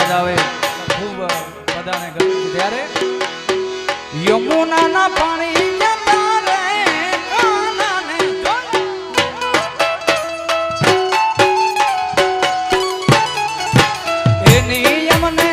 યાદ આવે ખૂબ બધાને ગમે ત્યારે યમુનાના પાણી જતા રે કાનાને એની યમને